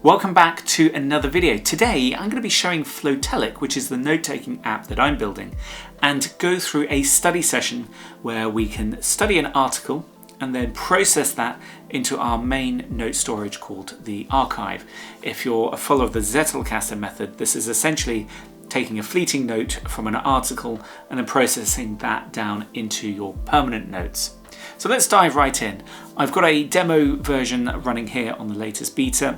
Welcome back to another video. Today I'm going to be showing Flowtelic, which is the note-taking app that I'm building, and go through a study session where we can study an article and then process that into our main note storage called the archive. If you're a follower of the Zettelkasten method, this is essentially taking a fleeting note from an article and then processing that down into your permanent notes. So let's dive right in. I've got a demo version running here on the latest beta.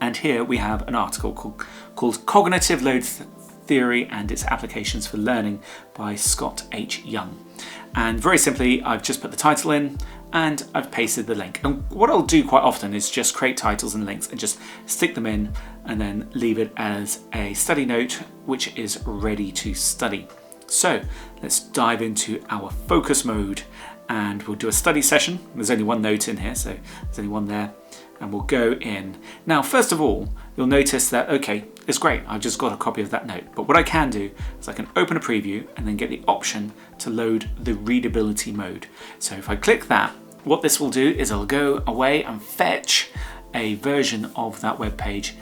And here we have an article called Cognitive Load Theory and Its Applications for Learning by Scott H. Young. And very simply, I've just put the title in and I've pasted the link. And what I'll do quite often is just create titles and links and just stick them in and then leave it as a study note, which is ready to study. So let's dive into our focus mode and we'll do a study session. There's only one note in here, so there's only one there. And we'll go in. Now, first of all, you'll notice that, okay, it's great, I've just got a copy of that note. But what I can do is I can open a preview and then get the option to load the readability mode. So if I click that, what this will do is it'll go away and fetch a version of that web page,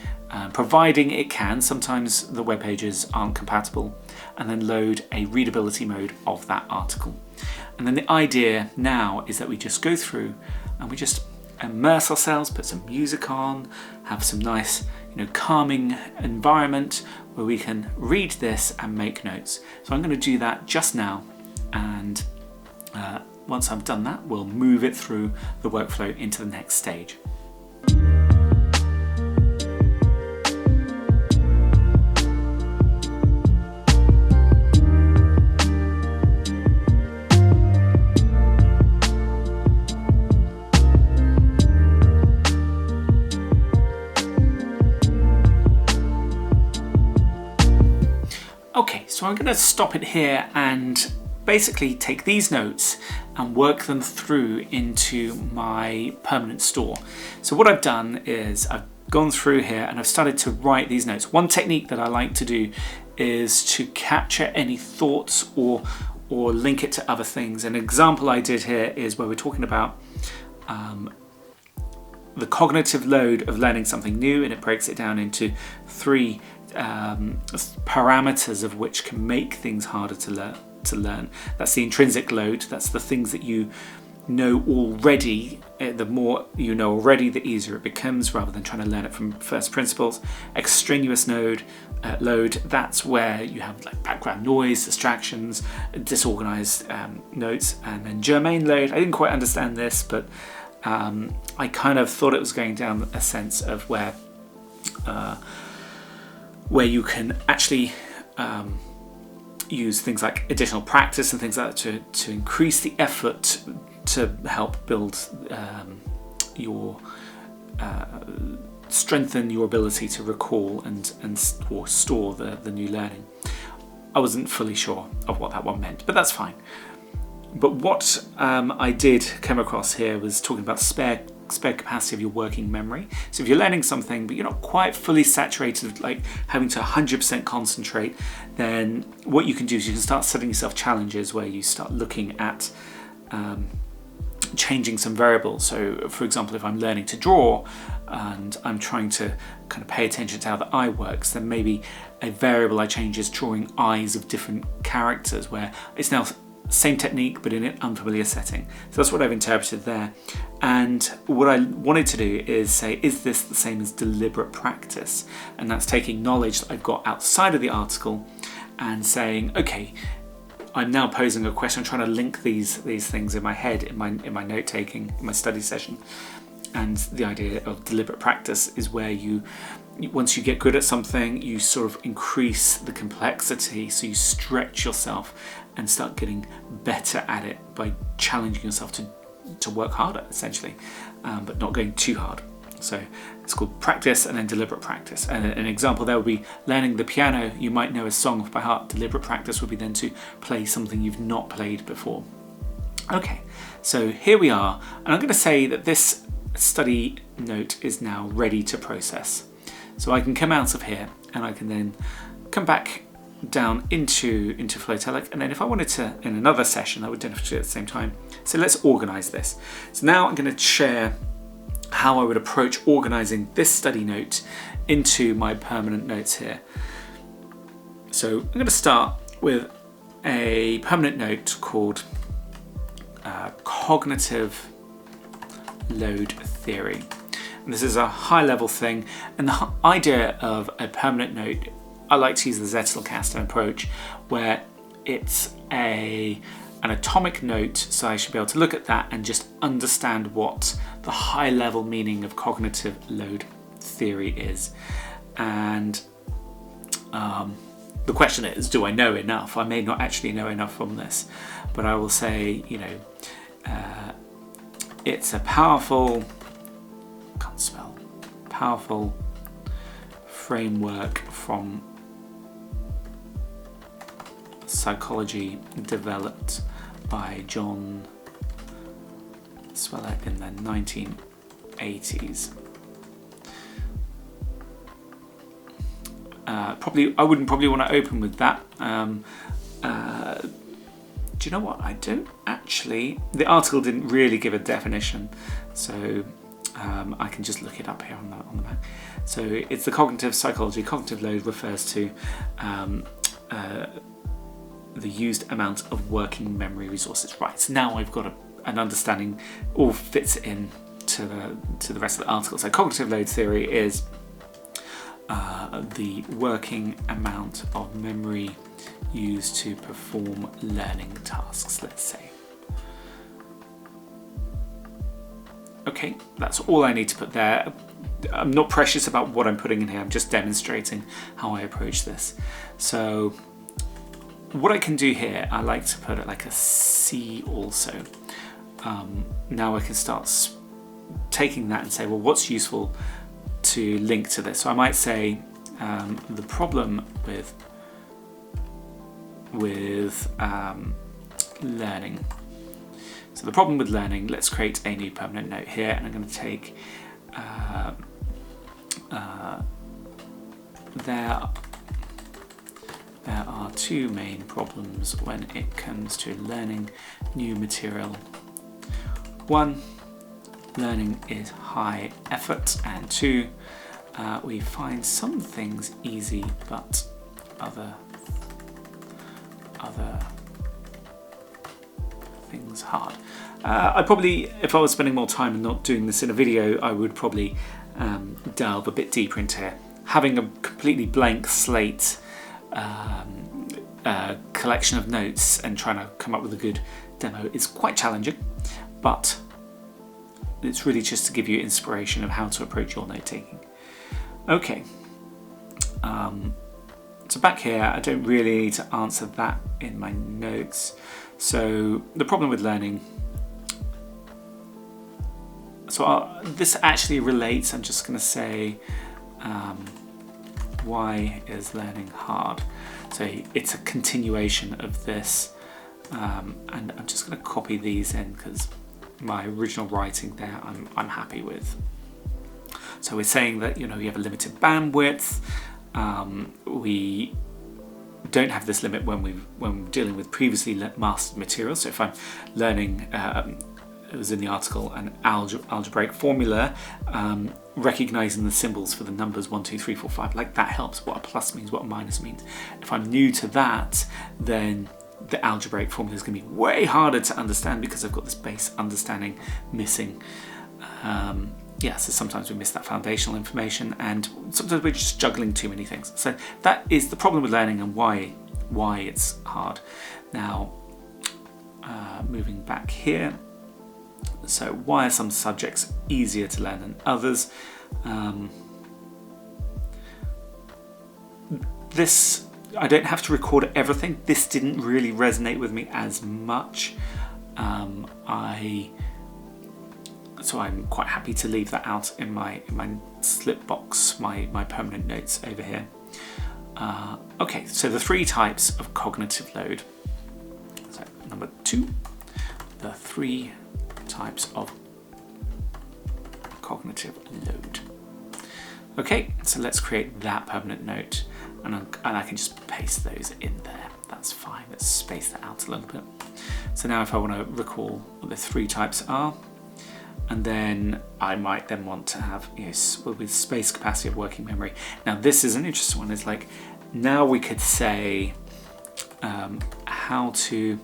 providing it can. Sometimes the web pages aren't compatible, and then load a readability mode of that article. And then the idea now is that we just go through and we just immerse ourselves, put some music on, have some nice, calming environment where we can read this and make notes. So I'm going to do that just now, and once I've done that, we'll move it through the workflow into the next stage. Okay, so I'm going to stop it here and basically take these notes and work them through into my permanent store. So what I've done is I've gone through here and I've started to write these notes. One technique that I like to do is to capture any thoughts or link it to other things. An example I did here is where we're talking about the cognitive load of learning something new, and it breaks it down into three parameters of which can make things harder to learn. That's the intrinsic load. That's the things that you know already. The more you know already, the easier it becomes, rather than trying to learn it from first principles. Extraneous load. That's where you have like background noise, distractions, disorganized notes. And then germane load. I didn't quite understand this, but I kind of thought it was going down a sense of where you can actually use things like additional practice and things like that to increase the effort to help build strengthen your ability to recall or store the new learning. I wasn't fully sure of what that one meant, but that's fine. But what I did come across here was talking about spare capacity of your working memory. So if you're learning something but you're not quite fully saturated, like having to 100% concentrate, then what you can do is you can start setting yourself challenges where you start looking at changing some variables. So for example, if I'm learning to draw and I'm trying to kind of pay attention to how the eye works, then maybe a variable I change is drawing eyes of different characters, where it's now same technique but in an unfamiliar setting. So that's what I've interpreted there. And what I wanted to do is say, is this the same as deliberate practice? And that's taking knowledge that I've got outside of the article and saying, okay, I'm now posing a question. I'm trying to link these things in my head, in my note taking, in my study session. And the idea of deliberate practice is where once you get good at something, you sort of increase the complexity, so you stretch yourself and start getting better at it by challenging yourself to work harder, essentially, but not going too hard. So it's called practice and then deliberate practice. And an example there would be learning the piano. You might know a song by heart. Deliberate practice would be then to play something you've not played before. Okay, so here we are, and I'm going to say that this study note is now ready to process. So I can come out of here and I can then come back down into Flowtelic, and then if I wanted to, in another session, I would do it at the same time. So let's organize this. So now I'm going to share how I would approach organising this study note into my permanent notes here. So I'm going to start with a permanent note called cognitive load theory. And this is a high level thing, and the idea of a permanent note, I like to use the Zettelkasten approach, where it's an atomic note, so I should be able to look at that and just understand what the high level meaning of cognitive load theory is. And the question is, do I know enough? I may not actually know enough from this, but I will say, it's a powerful framework from psychology developed by John Sweller in the 1980s. I wouldn't probably want to open with that. Do you know what? I don't actually. The article didn't really give a definition, so I can just look it up here on the Mac. So it's the cognitive psychology. Cognitive load refers to the used amount of working memory resources. Right. So now I've got an understanding. All fits in to the rest of the article. So cognitive load theory is the working amount of memory used to perform learning tasks, let's say. Okay, that's all I need to put there. I'm not precious about what I'm putting in here, I'm just demonstrating how I approach this. So what I can do here, I like to put it like a C also. Now I can start taking that and say, well, what's useful to link to this? So I might say the problem with learning. So the problem with learning, let's create a new permanent note here, and I'm going to take there are two main problems when it comes to learning new material. One, learning is high effort, and two, we find some things easy but other things hard. I probably, if I was spending more time and not doing this in a video, I would probably delve a bit deeper into here. Having a completely blank slate collection of notes and trying to come up with a good demo is quite challenging, but it's really just to give you inspiration of how to approach your note taking. Okay, so back here, I don't really need to answer that in my notes. So the problem with learning, so this actually relates, I'm just going to say, why is learning hard? So it's a continuation of this, and I'm just going to copy these in because my original writing there I'm happy with. So we're saying that you have a limited bandwidth. We don't have this limit when we're dealing with previously mastered material. So if I'm learning, it was in the article, an algebraic formula, recognizing the symbols for the numbers 1, 2, 3, 4, 5, like that helps. What a plus means, what a minus means. If I'm new to that, then the algebraic formula is going to be way harder to understand because I've got this base understanding missing. So sometimes we miss that foundational information, and sometimes we're just juggling too many things. So that is the problem with learning and why it's hard. Now, moving back here. So why are some subjects easier to learn than others? This, I don't have to record everything. This didn't really resonate with me as much. So I'm quite happy to leave that out in my slip box, my permanent notes over here. Okay, so the 3 types of cognitive load. So number 2, the 3 types of cognitive load. Okay, so let's create that permanent note, and I can just paste those in there. That's fine. Let's space that out a little bit. So now if I want to recall what the 3 types are, And then I might then want to have, with space capacity of working memory. Now this is an interesting one. It's like, now we could say how to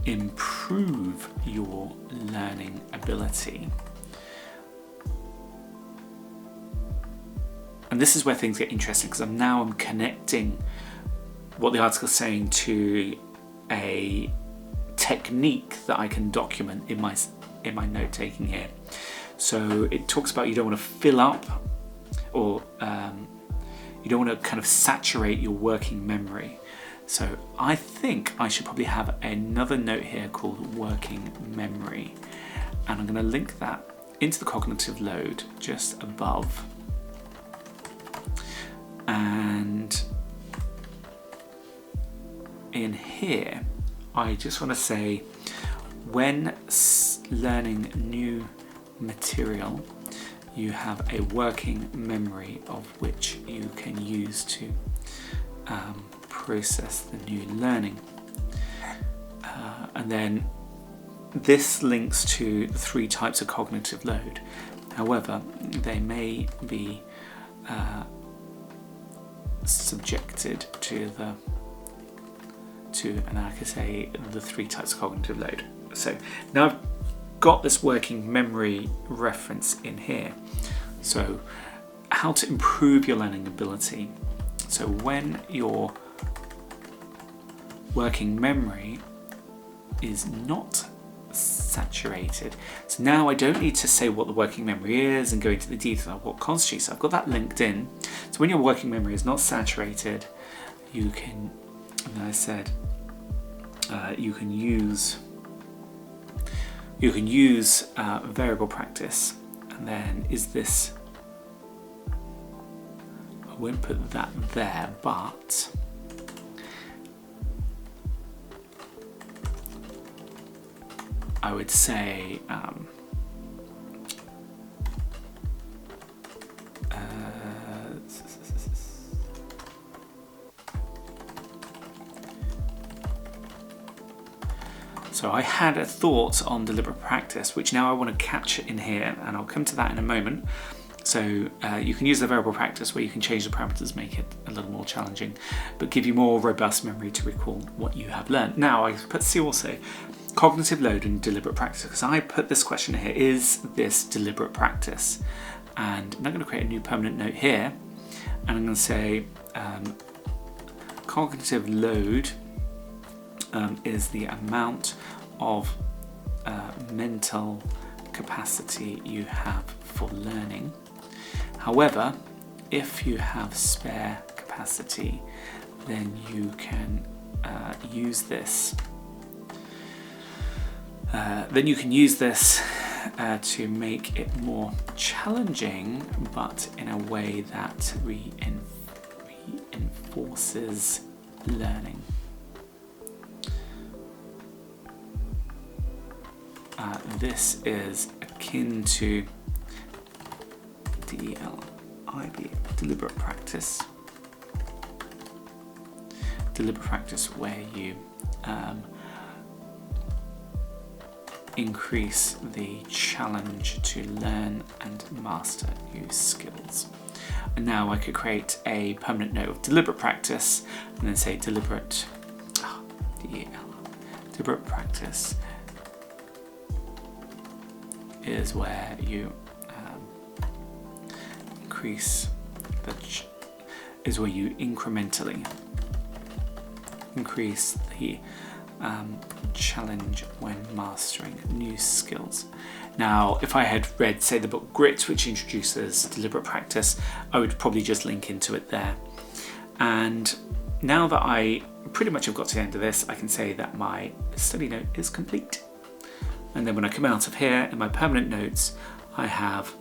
improve your learning ability. And this is where things get interesting, because I'm connecting what the article is saying to a technique that I can document in my note taking here. So it talks about you don't want to fill up, or you don't want to kind of saturate your working memory. So I think I should probably have another note here called working memory, and I'm going to link that into the cognitive load just above. And in here, I just want to say, when learning new material, you have a working memory of which you can use to process the new learning. And then this links to the 3 types of cognitive load. However, they may be subjected to and I could say the 3 types of cognitive load. So now I've got this working memory reference in here. So how to improve your learning ability. So when your working memory is not saturated, so now I don't need to say what the working memory is and go into the detail of what constitutes. I've got that linked in. So when your working memory is not saturated, you can, and I said, you can use variable practice. And then is this, I won't put that there, but I would say so I had a thought on deliberate practice, which now I want to capture in here, and I'll come to that in a moment. So you can use the variable practice where you can change the parameters, make it a little more challenging, but give you more robust memory to recall what you have learned. Now I put C also, cognitive load and deliberate practice, because I put this question here, is this deliberate practice? And I'm going to create a new permanent note here, and I'm going to say cognitive load is the amount of mental capacity you have for learning. However, if you have spare capacity, then you can use this. To make it more challenging, but in a way that reinforces learning. This is akin to DLIB, deliberate practice. Deliberate practice where you increase the challenge to learn and master new skills. And now I could create a permanent note of deliberate practice and then say deliberate practice is where you incrementally increase the challenge when mastering new skills. Now, if I had read, say, the book Grit, which introduces deliberate practice, I would probably just link into it there. And now that I pretty much have got to the end of this, I can say that my study note is complete. And then when I come out of here in my permanent notes, I have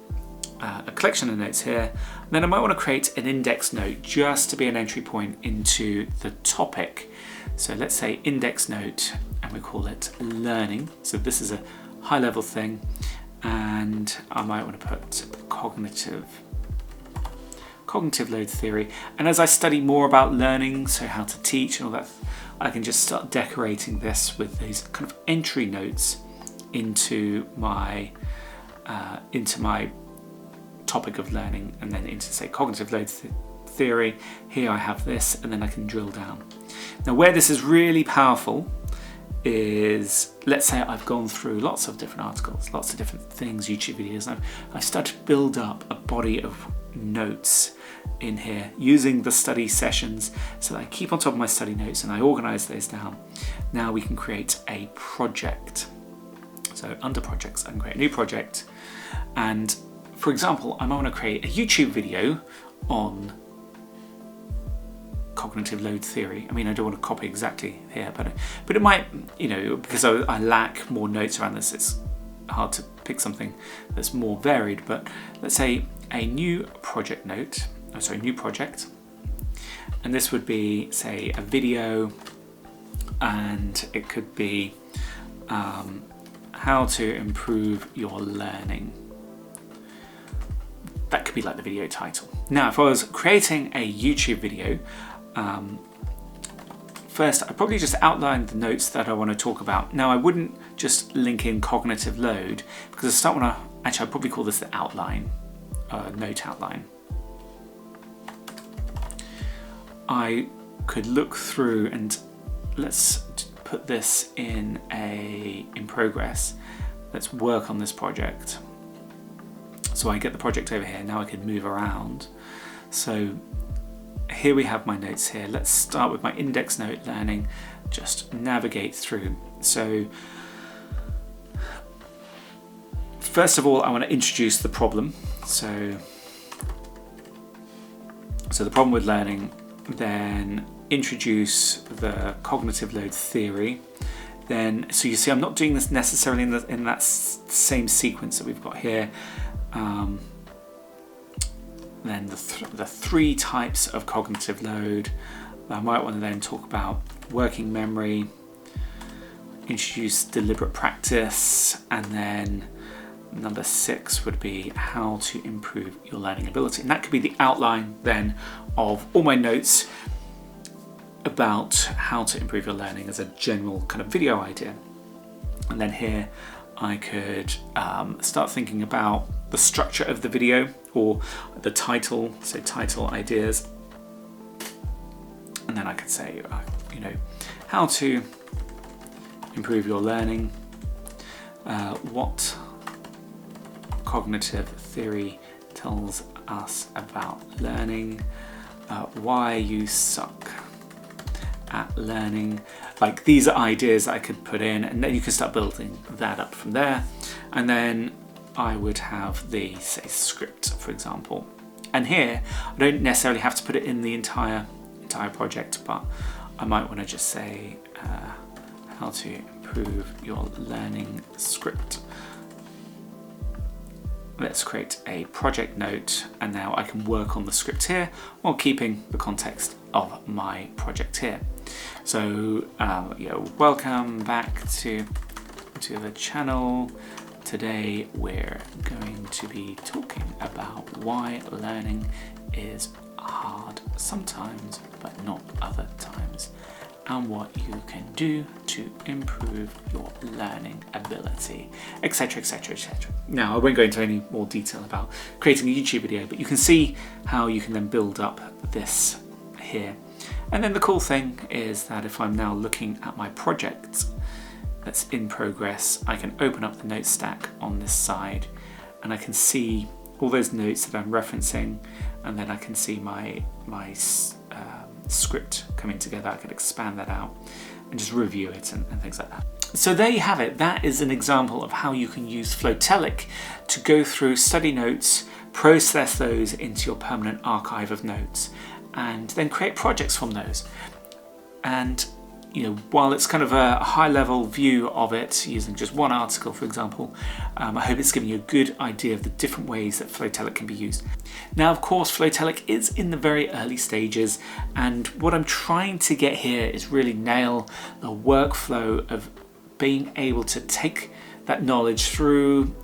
a collection of notes here. And then I might want to create an index note just to be an entry point into the topic. So let's say index note, and we call it learning. So this is a high level thing. And I might want to put cognitive load theory. And as I study more about learning, so how to teach and all that, I can just start decorating this with these kind of entry notes into my into my topic of learning and then into, say, cognitive load theory. Here I have this, and then I can drill down. Now, where this is really powerful is, let's say I've gone through lots of different articles, lots of different things, YouTube videos, and I've started to build up a body of notes in here using the study sessions, so that I keep on top of my study notes and I organize those down. Now we can create a project. So under projects, I can create a new project, and for example, I might want to create a YouTube video on cognitive load theory. I mean, I don't want to copy exactly here, but it might, you know, because I lack more notes around this, it's hard to pick something that's more varied. But let's say a new project note, new project, and this would be, say, a video, and it could be how to improve your learning. That could be like the video title. Now, if I was creating a YouTube video, first I probably just outline the notes that I want to talk about. Now, I wouldn't just link in cognitive load, because I'd probably call this the outline, note outline. I could look through, and let's put this in progress. Let's work on this project. So I get the project over here. Now I can move around. So here we have my notes here. Let's start with my index note learning, just navigate through. So first of all, I want to introduce the problem. So the problem with learning, then introduce the cognitive load theory. Then, so you see, I'm not doing this necessarily in that same sequence that we've got here. Then the three types of cognitive load. I might want to then talk about working memory, introduce deliberate practice, and then number 6 would be how to improve your learning ability. And that could be the outline then of all my notes about how to improve your learning as a general kind of video idea. And then here I could start thinking about the structure of the video, or the title, so title ideas. And then I could say, how to improve your learning, what cognitive theory tells us about learning, why you suck at learning. Like, these are ideas I could put in, and then you can start building that up from there. And then I would have the, say, script, for example. And here, I don't necessarily have to put it in the entire project, but I might want to just say how to improve your learning script. Let's create a project note, and now I can work on the script here while keeping the context of my project here. So, welcome back to the channel. Today we're going to be talking about why learning is hard sometimes, but not other times, and what you can do to improve your learning ability, etc, etc, etc. Now, I won't go into any more detail about creating a YouTube video, but you can see how you can then build up this here. And then the cool thing is that if I'm now looking at my project that's in progress, I can open up the note stack on this side, and I can see all those notes that I'm referencing, and then I can see my script coming together. I can expand that out and just review it and things like that. So there you have it. That is an example of how you can use Flowtelic to go through study notes, process those into your permanent archive of notes, and then create projects from those. And while it's kind of a high-level view of it, using just one article, for example, I hope it's giving you a good idea of the different ways that Flowtelic can be used. Now, of course, Flowtelic is in the very early stages, and what I'm trying to get here is really nail the workflow of being able to take that knowledge through,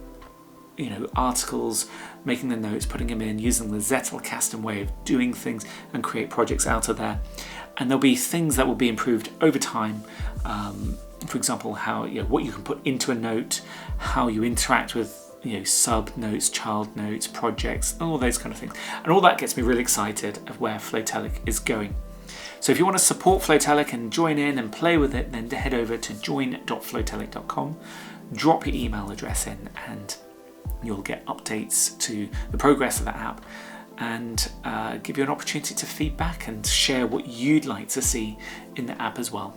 articles, making the notes, putting them in, using the Zettelkasten way of doing things, and create projects out of there. And there'll be things that will be improved over time. For example, how what you can put into a note, how you interact with sub notes, child notes, projects, and all those kind of things. And all that gets me really excited of where Flowtelic is going. So if you want to support Flowtelic and join in and play with it, then head over to join.flowtelic.com, drop your email address in, and you'll get updates to the progress of that app, and give you an opportunity to feedback and share what you'd like to see in the app as well.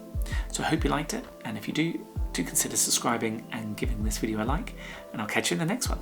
So I hope you liked it, and if you do consider subscribing and giving this video a like, and I'll catch you in the next one.